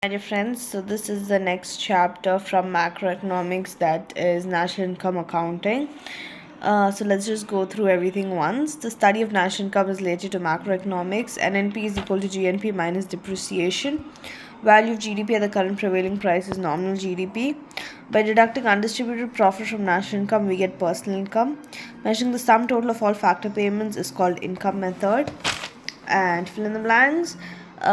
Hi dear friends, so this is the next chapter from macroeconomics, that is national income accounting. So let's just go through everything once. The study of national income is related to macroeconomics. NNP is equal to GNP minus depreciation. Value of GDP at the current prevailing price is nominal GDP. By deducting undistributed profit from national income, we get personal income. Measuring the sum total of all factor payments is called income method. And fill in the blanks.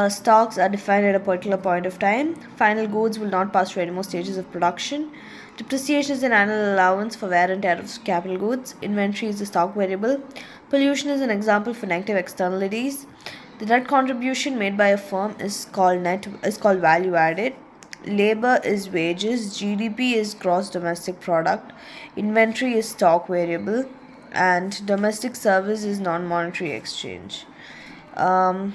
Stocks are defined at a particular point of time. Final goods will not pass through any more stages of production. Depreciation is an annual allowance for wear and tear of capital goods. Inventory is a stock variable. Pollution is an example for negative externalities. The net contribution made by a firm is called value added. Labor is wages. GDP is gross domestic product. Inventory is stock variable, and domestic service is non-monetary exchange. Um,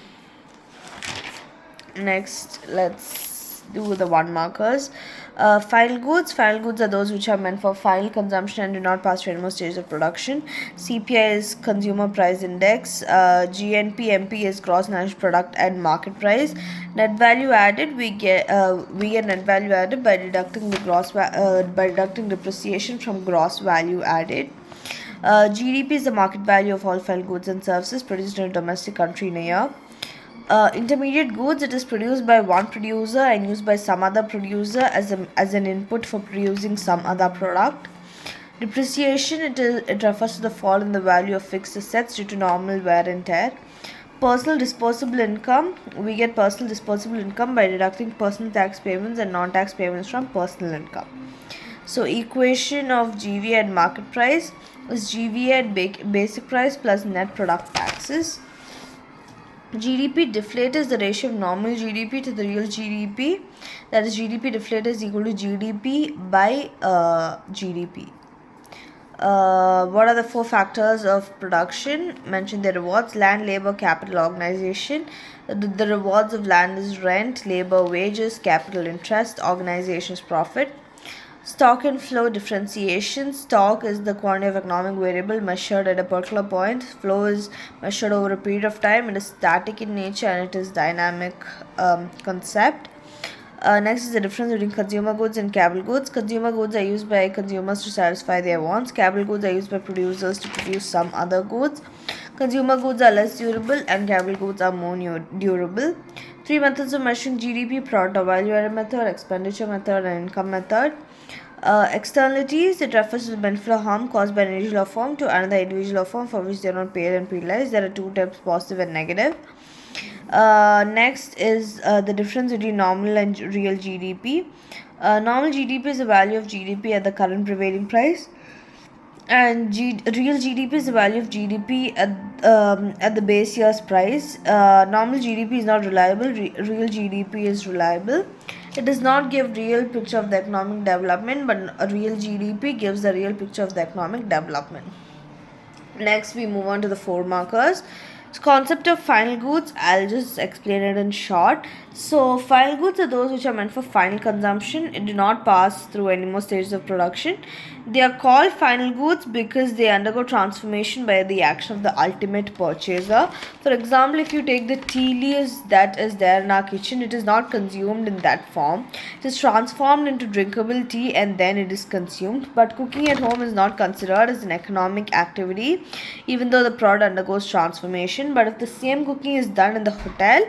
Next, let's do the one markers. Final goods. Final goods are those which are meant for final consumption and do not pass through any more stages of production. CPI is Consumer Price Index. GNP MP is Gross National Product and Market Price. Net value added, we get net value added by deducting by deducting depreciation from gross value added. GDP is the market value of all final goods and services produced in a domestic country in a year. Intermediate goods, it is produced by one producer and used by some other producer as an input for producing some other product. Depreciation, it refers to the fall in the value of fixed assets due to normal wear and tear. Personal disposable income, we get personal disposable income by deducting personal tax payments and non-tax payments from personal income. So equation of GVA at market price is GVA at basic price plus net product taxes. GDP deflator is the ratio of nominal GDP to the real GDP. That is, GDP deflator is equal to GDP by GDP. What are the four factors of production? Mention the rewards: land, labor, capital, organization. The rewards of land is rent, labor, wages, capital, interest, organization's profit. Stock and flow differentiation. Stock is the quantity of economic variable measured at a particular point. Flow is measured over a period of time. It is static in nature and it is dynamic concept. Next is the difference between consumer goods and capital goods. Consumer goods are used by consumers to satisfy their wants. Capital goods are used by producers to produce some other goods. Consumer goods are less durable and capital goods are more durable. Three methods of measuring GDP: product or value added method, expenditure method, and income method. Externalities, it refers to the benefit or harm caused by an individual or firm to another individual or firm for which they are not paid and penalized. There are two types: positive and negative. Next is the difference between nominal and real GDP. Normal GDP is the value of GDP at the current prevailing price, and real GDP is the value of GDP at the base year's price. Normal GDP is not reliable. Real GDP is reliable. It does not give real picture of the economic development, but a real GDP gives the real picture of the economic development. Next, we move on to the four markers. So, concept of final goods, I'll just explain it in short. So, final goods are those which are meant for final consumption. It do not pass through any more stages of production. They are called final goods because they undergo transformation by the action of the ultimate purchaser. For example, if you take the tea leaves that is there in our kitchen, it is not consumed in that form. It is transformed into drinkable tea and then it is consumed. But cooking at home is not considered as an economic activity, even though the product undergoes transformation. But if the same cooking is done in the hotel,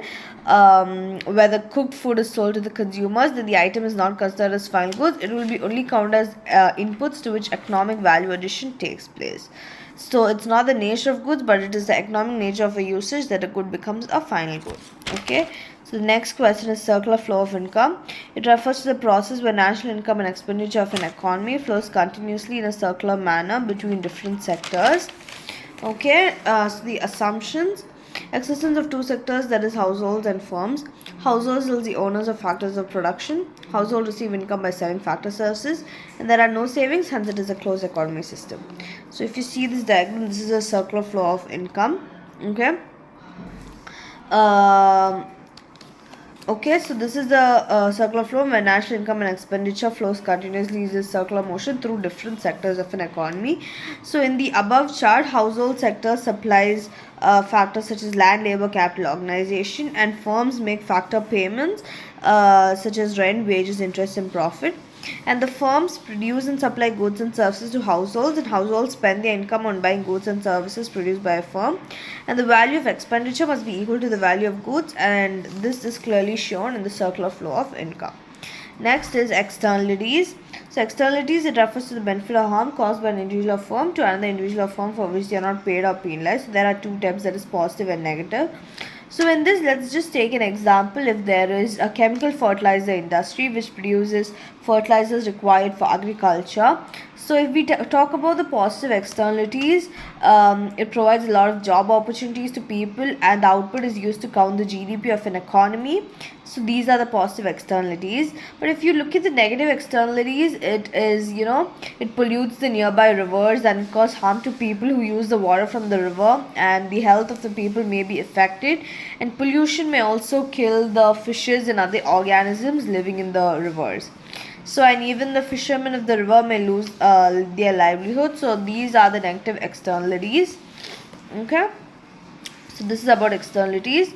where the cooked food is sold to the consumers, then the item is not considered as final goods. It will be only counted as inputs to which economic value addition takes place. So it's not the nature of goods, but it is the economic nature of a usage that a good becomes a final good. Okay. So the next question is circular flow of income. It refers to the process where national income and expenditure of an economy flows continuously in a circular manner between different sectors. Okay. So the assumptions: existence of two sectors, that is households and firms. Households are the owners of factors of production. Households receive income by selling factor services, and there are no savings, hence it is a closed economy system. So if you see this diagram, this is a circular flow of income. Okay. Okay, so this is the circular flow where national income and expenditure flows continuously in this circular motion through different sectors of an economy. So in the above chart, household sector supplies factors such as land, labor, capital, organization, and firms make factor payments such as rent, wages, interest, and profit. And the firms produce and supply goods and services to households, and households spend their income on buying goods and services produced by a firm. And the value of expenditure must be equal to the value of goods, and this is clearly shown in the circular flow of income. Next is externalities. So externalities, it refers to the benefit or harm caused by an individual or firm to another individual or firm for which they are not paid or penalized. So there are two types, that is positive and negative. So in this, let's just take an example. If there is a chemical fertilizer industry which produces fertilizers required for agriculture. So if we talk about the positive externalities, it provides a lot of job opportunities to people, and the output is used to count the GDP of an economy. So these are the positive externalities. But if you look at the negative externalities, it is, it pollutes the nearby rivers and cause harm to people who use the water from the river, and the health of the people may be affected. And pollution may also kill the fishes and other organisms living in the rivers. So, and even the fishermen of the river may lose their livelihood. So these are the negative externalities. Okay. So this is about externalities.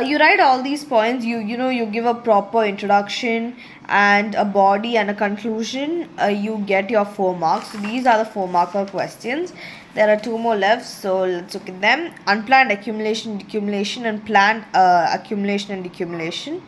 You write all these points. You give a proper introduction and a body and a conclusion. You get your 4 marks. So these are the 4 marker questions. There are 2 more left, so let's look at them. Unplanned accumulation, decumulation, and planned accumulation and decumulation.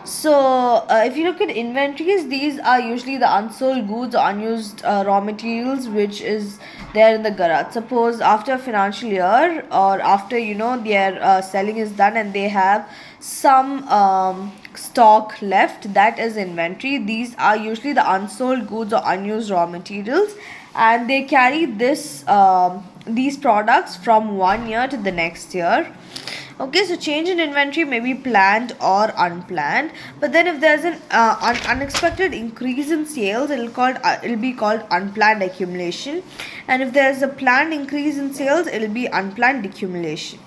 So if you look at inventories, these are usually the unsold goods or unused raw materials which is there in the garage. Suppose after a financial year, or after their selling is done and they have some stock left, that is inventory. These are usually the unsold goods or unused raw materials, and they carry these products from one year to the next year. Okay, so change in inventory may be planned or unplanned, but then if there's an unexpected increase in sales, it'll be called unplanned accumulation, and if there's a planned increase in sales, it'll be unplanned decumulation.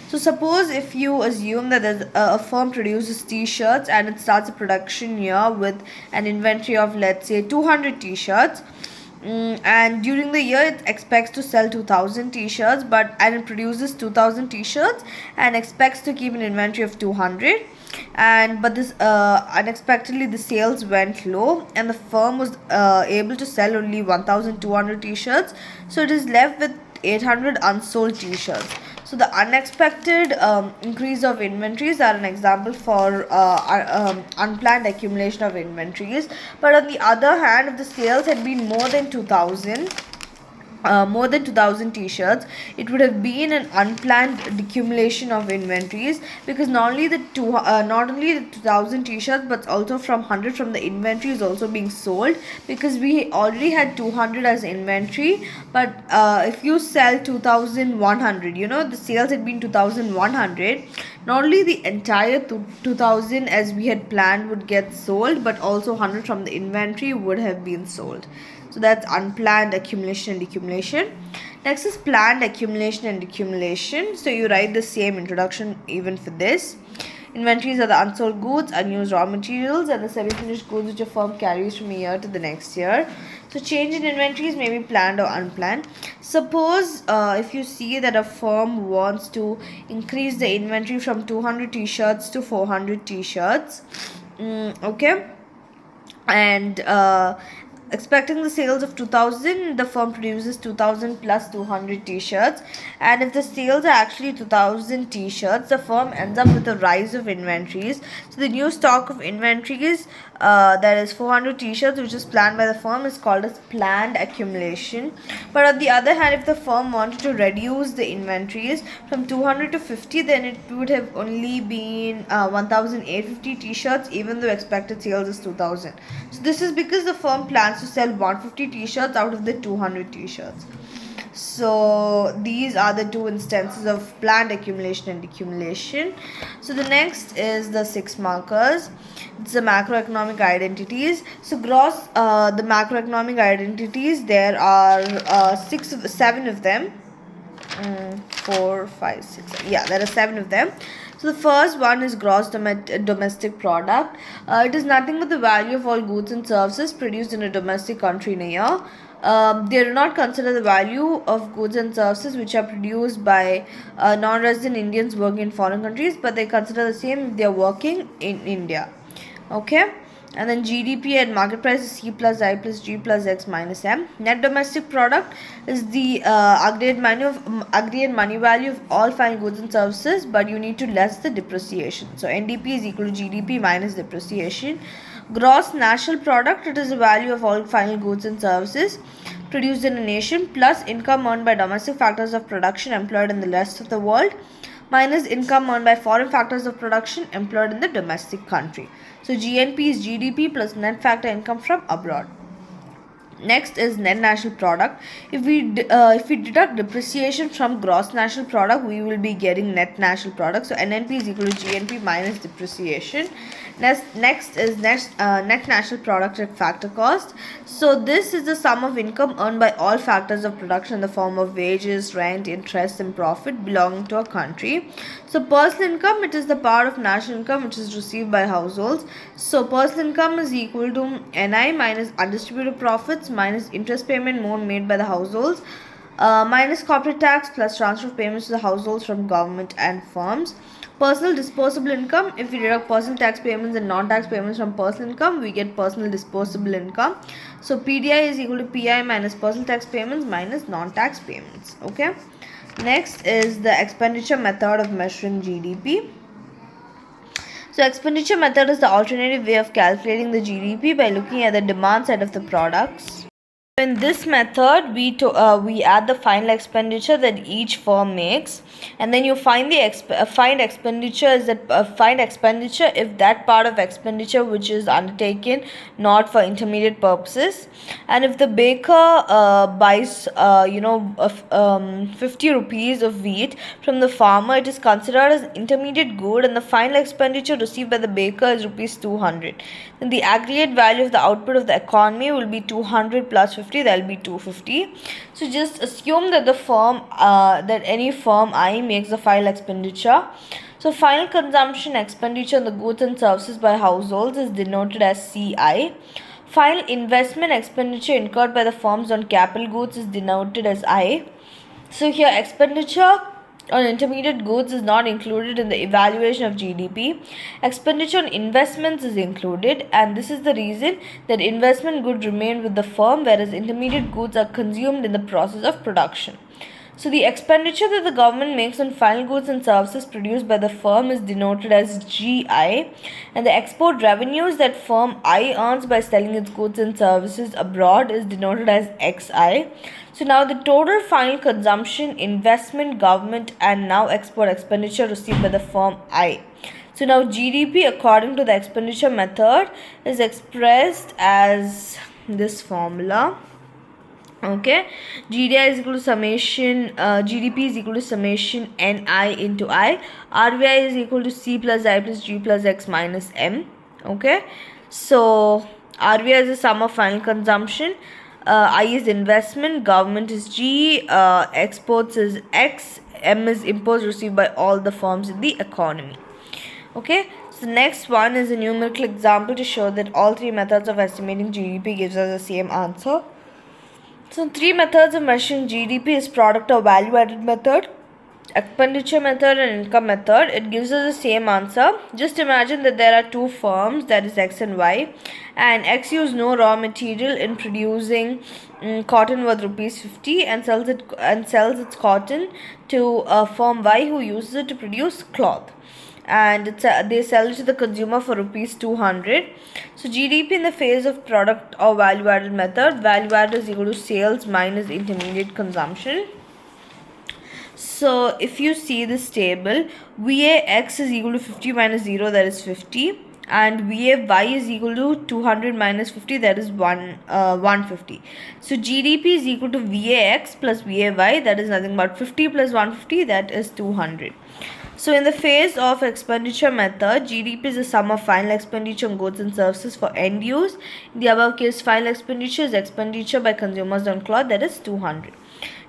So suppose if you assume that a firm produces t-shirts and it starts a production year with an inventory of, let's say, 200 t-shirts. And during the year it expects to sell 2000 t-shirts, and it produces 2000 t-shirts and expects to keep an inventory of 200, but this unexpectedly the sales went low and the firm was able to sell only 1200 t-shirts, so it is left with 800 unsold t-shirts. So the unexpected increase of inventories are an example for unplanned accumulation of inventories. But on the other hand, if the sales had been more than 2000 t-shirts, it would have been an unplanned decumulation of inventories, because not only the 2000 t-shirts but also from 100 from the inventory is also being sold, because we already had 200 as inventory. But if you sell 2100, the sales had been 2100, not only the entire 2000 as we had planned would get sold, but also 100 from the inventory would have been sold. So that's unplanned accumulation and decumulation. Next is planned accumulation and decumulation. So you write the same introduction even for this. Inventories are the unsold goods, unused raw materials, and the semi-finished goods which a firm carries from a year to the next year. So change in inventories may be planned or unplanned. Suppose if you see that a firm wants to increase the inventory from 200 t-shirts to 400 t-shirts. Okay. And expecting the sales of 2000, the firm produces 2000 plus 200 t-shirts, and if the sales are actually 2000 t-shirts, the firm ends up with a rise of inventories. So the new stock of inventories, that is 400 t-shirts, which is planned by the firm, is called as planned accumulation. But on the other hand, if the firm wanted to reduce the inventories from 200 to 50, then it would have only been 1850 t-shirts, even though expected sales is 2000. So this is because the firm plans to sell 150 t-shirts out of the 200 t-shirts. So these are the two instances of planned accumulation and decumulation. So the next is the 6 markers. It's the macroeconomic identities. So gross the macroeconomic identities, there are 7 of them. 4, 5, 6. Yeah, there are 7 of them. So the first one is gross domestic product. It is nothing but the value of all goods and services produced in a domestic country in a year. They do not consider the value of goods and services which are produced by non-resident Indians working in foreign countries, but they consider the same if they are working in India. Okay. And then GDP at market price is C plus I plus G plus X minus M. Net domestic product is the aggregate money value of all final goods and services, but you need to less the depreciation. So NDP is equal to GDP minus depreciation. Gross national product, it is the value of all final goods and services produced in a nation plus income earned by domestic factors of production employed in the rest of the world minus income earned by foreign factors of production employed in the domestic country. So GNP is GDP plus net factor income from abroad. Next is net national product. If we deduct depreciation from gross national product, we will be getting net national product. So NNP is equal to GNP minus depreciation. Next is net national product at factor cost. So this is the sum of income earned by all factors of production in the form of wages, rent, interest, and profit belonging to a country. So personal income, it is the part of national income which is received by households. So personal income is equal to NI minus undistributed profits minus interest payment more made by the households minus corporate tax plus transfer of payments to the households from government and firms. Personal disposable income, if we deduct personal tax payments and non-tax payments from personal income, we get personal disposable income. So PDI is equal to PI minus personal tax payments minus non-tax payments. Okay. Next is the expenditure method of measuring GDP. So expenditure method is the alternative way of calculating the GDP by looking at the demand side of the products. In this method, we add the final expenditure that each firm makes, and then you find the find expenditure is that find expenditure if that part of expenditure which is undertaken not for intermediate purposes, and if the baker buys 50 rupees of wheat from the farmer, it is considered as intermediate good, and the final expenditure received by the baker is rupees 200. Then the aggregate value of the output of the economy will be 200 plus 50, that will be 250. So just assume that the firm that any firm I makes the final expenditure. So final consumption expenditure on the goods and services by households is denoted as CI. Final investment expenditure incurred by the firms on capital goods is denoted as I. So here expenditure on intermediate goods is not included in the evaluation of GDP. Expenditure on investments is included, and this is the reason that investment goods remain with the firm, whereas intermediate goods are consumed in the process of production. So the expenditure that the government makes on final goods and services produced by the firm is denoted as GI, and the export revenues that firm I earns by selling its goods and services abroad is denoted as XI. So now the total final consumption, investment, government, and now export expenditure received by the firm I. So now GDP according to the expenditure method is expressed as this formula. Okay, GDI is equal to summation, GDP is equal to summation NI into I. RVI is equal to C plus I plus G plus X minus M. Okay, so RVI is the sum of final consumption, I is investment, government is G, exports is X, M is imports received by all the firms in the economy. Okay, so next one is a numerical example to show that all three methods of estimating GDP gives us the same answer. So three methods of measuring GDP is product or value added method, expenditure method, and income method. It gives us the same answer. Just imagine that there are two firms, that is X and Y, and X used no raw material in producing cotton worth rupees 50 and sells its cotton to a firm Y who uses it to produce cloth, and they sell it to the consumer for rupees 200. So GDP in the phase of product or value added method, value added is equal to sales minus intermediate consumption. So if you see this table, VAX is equal to 50 minus 0, that is 50, and VAY is equal to 200 minus 50, that is 150. So GDP is equal to VAX plus VAY, that is nothing but 50 plus 150, that is 200. So in the phase of expenditure method, GDP is the sum of final expenditure on goods and services for end use. In the above case, final expenditure is expenditure by consumers on cloth, that is 200.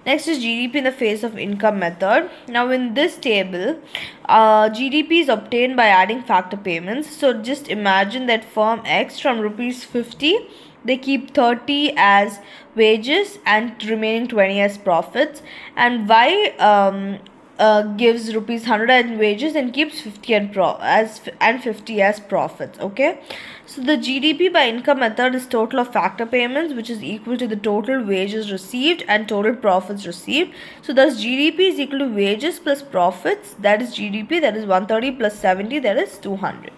Next is GDP in the phase of income method. Now in this table, GDP is obtained by adding factor payments. So just imagine that firm X from rupees 50 they keep 30 as wages and remaining 20 as profits. And Y gives rupees 100 as wages and keeps 50 and 50 as profits. Okay, so the GDP by income method is total of factor payments, which is equal to the total wages received and total profits received. So thus GDP is equal to wages plus profits, that is GDP, that is 130 plus 70, that is 200.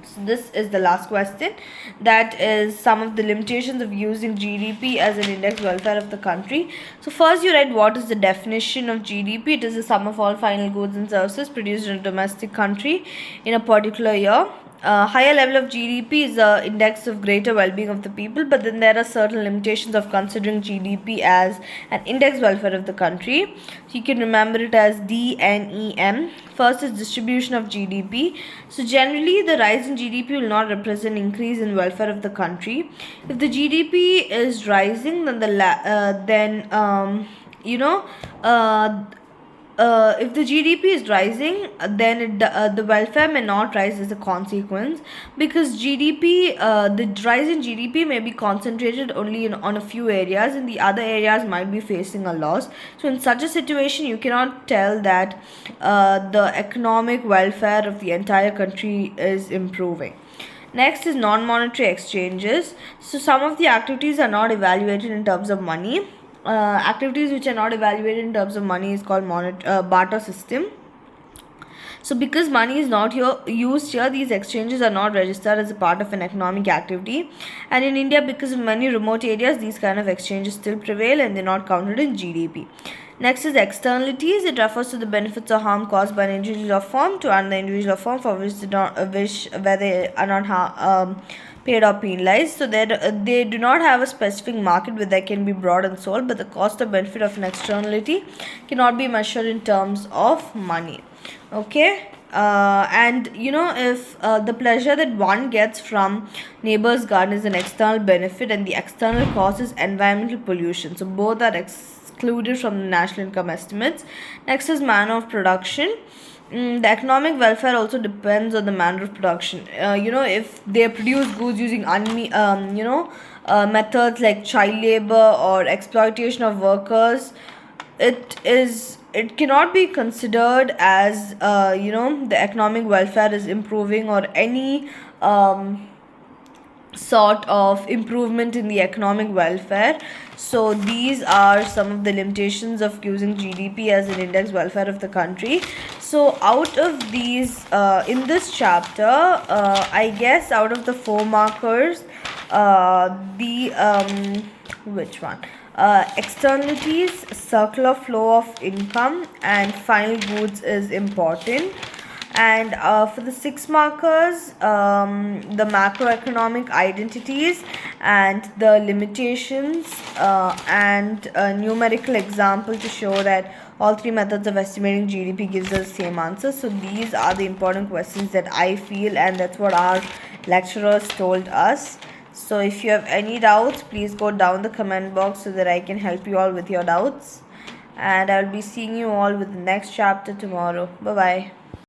So this is the last question, that is some of the limitations of using GDP as an index welfare of the country. So first you write what is the definition of GDP. It is the sum of all final goods and services produced in a domestic country in a particular year. Higher level of GDP is the index of greater well-being of the people, but then there are certain limitations of considering GDP as an index welfare of the country. So you can remember it as DNEM. First is distribution of GDP. So generally the rise in GDP will not represent increase in welfare of the country. If the GDP is rising, then if the GDP is rising, then the welfare may not rise as a consequence, because the rise in GDP may be concentrated only on a few areas, and the other areas might be facing a loss. So in such a situation, you cannot tell that the economic welfare of the entire country is improving. Next is non-monetary exchanges. So some of the activities are not evaluated in terms of money. Activities which are not evaluated in terms of money is called barter system. So because money is not used here, these exchanges are not registered as a part of an economic activity. And in India, because in many remote areas, these kind of exchanges still prevail and they're not counted in GDP. Next is externalities. It refers to the benefits or harm caused by an individual or firm to another individual or firm for which where they are not paid or penalized. So they do not have a specific market where they can be bought and sold, but the cost or benefit of an externality cannot be measured in terms of money. Okay, and if the pleasure that one gets from neighbor's garden is an external benefit and the external cause is environmental pollution, so both are excluded from the national income estimates. Next is manner of production. The economic welfare also depends on the manner of production. If they produce goods using methods like child labor or exploitation of workers, it cannot be considered as the economic welfare is improving, or any sort of improvement in the economic welfare. So these are some of the limitations of using GDP as an index welfare of the country. So out of these in this chapter, I guess out of the 4 markers, which one? Externalities, circular flow of income, and final goods is important. And for the 6 markers, the macroeconomic identities and the limitations, and a numerical example to show that all 3 methods of estimating GDP gives us the same answer. So these are the important questions that I feel, and that's what our lecturers told us. So if you have any doubts, please go down the comment box so that I can help you all with your doubts. And I'll be seeing you all with the next chapter tomorrow. Bye bye.